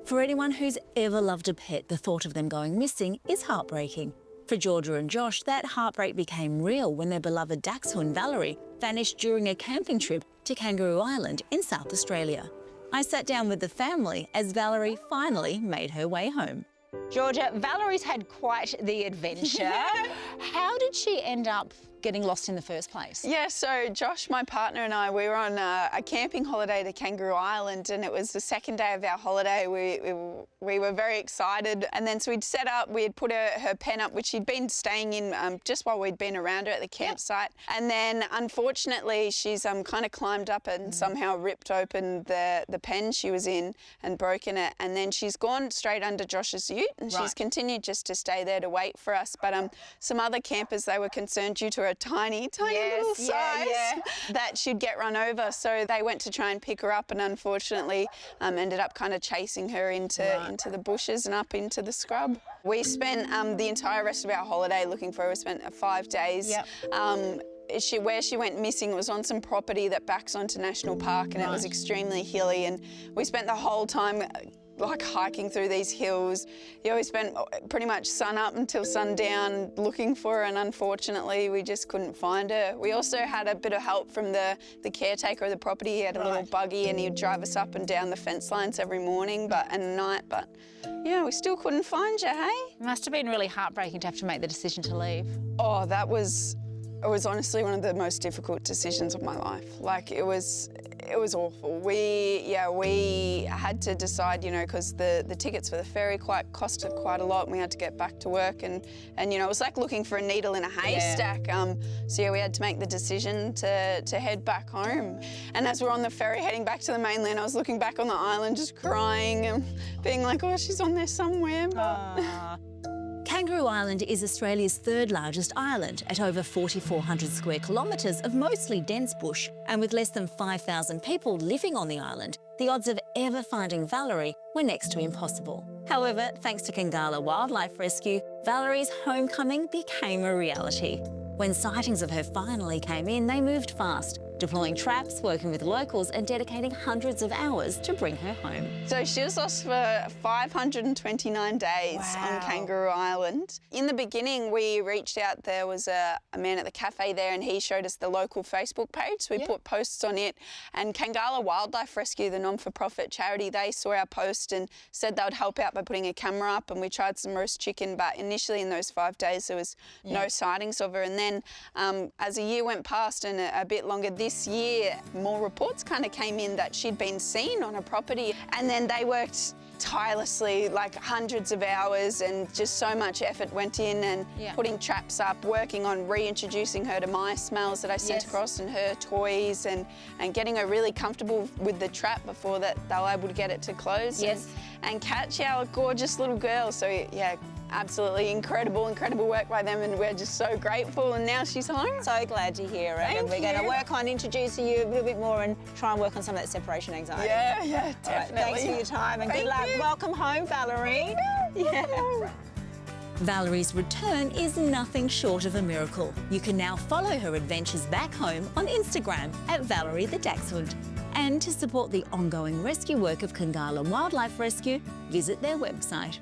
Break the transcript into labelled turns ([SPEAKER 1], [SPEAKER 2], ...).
[SPEAKER 1] For anyone who's ever loved a pet, the thought of them going missing is heartbreaking. For Georgia and Josh, that heartbreak became real when their beloved dachshund Valerie vanished during a camping trip to Kangaroo Island in South Australia. I sat down with the family as Valerie finally made her way home. Georgia, Valerie's had quite the adventure. How did she end up getting lost in the first place?
[SPEAKER 2] Yeah, so Josh, my partner, and I, we were on a camping holiday to Kangaroo Island, and it was the second day of our holiday. We were very excited, and then so we'd set up, we had put her pen up, which she'd been staying in just while we'd been around her at the campsite. Yep. And then unfortunately she's kind of climbed up and somehow ripped open the pen she was in and broken it, and then she's gone straight under Josh's ute, and she's continued just to stay there to wait for us. But some other campers, they were concerned due to her tiny little size that she'd get run over, so they went to try and pick her up, and unfortunately ended up kind of chasing her into the bushes and up into the scrub. We spent the entire rest of our holiday looking for her. We spent 5 days. Yep. Where she went missing was on some property that backs onto National Park, and it was extremely hilly, and we spent the whole time like hiking through these hills. We spent pretty much sun up until sundown looking for her, and unfortunately we just couldn't find her. We also had a bit of help from the caretaker of the property. He had a little buggy and he'd drive us up and down the fence lines every morning and night, but yeah, we still couldn't find you, hey?
[SPEAKER 1] It must have been really heartbreaking to have to make the decision to leave.
[SPEAKER 2] Oh, it was honestly one of the most difficult decisions of my life. Like, it was awful. We had to decide, because the tickets for the ferry costed quite a lot, and we had to get back to work, and it was like looking for a needle in a haystack. So we had to make the decision to head back home. And as we're on the ferry heading back to the mainland, I was looking back on the island just crying and being like, oh, she's on there somewhere.
[SPEAKER 1] Kangaroo Island is Australia's third largest island at over 4,400 square kilometres of mostly dense bush, and with less than 5,000 people living on the island, the odds of ever finding Valerie were next to impossible. However, thanks to Kangaroo Wildlife Rescue, Valerie's homecoming became a reality. When sightings of her finally came in, they moved fast, deploying traps, working with locals and dedicating hundreds of hours to bring her home.
[SPEAKER 2] So she was lost for 529 days on Kangaroo Island. In the beginning, we reached out. There was a man at the cafe there, and he showed us the local Facebook page. So we put posts on it, and Kangaroo Wildlife Rescue, the non-for-profit charity, they saw our post and said they would help out by putting a camera up, and we tried some roast chicken, but initially in those 5 days there was no sightings of her. And then as a year went past and a bit longer, this year more reports kind of came in that she'd been seen on a property, and then they worked tirelessly, like hundreds of hours, and just so much effort went in, and putting traps up, working on reintroducing her to my smells that I sent across and her toys, and getting her really comfortable with the trap before that they were able to get it to close and catch our gorgeous little girl. So yeah, absolutely incredible work by them, and we're just so grateful, and now she's home.
[SPEAKER 3] So glad to hear it. And we're going to work on introducing you a little bit more and try and work on some of that separation anxiety.
[SPEAKER 2] Yeah, definitely.
[SPEAKER 3] Right, thanks for your time and good luck. Welcome home, Valerie.
[SPEAKER 1] Valerie's return is nothing short of a miracle. You can now follow her adventures back home on Instagram at Valerie the Dachshund. And to support the ongoing rescue work of Kangaroo Wildlife Rescue, visit their website.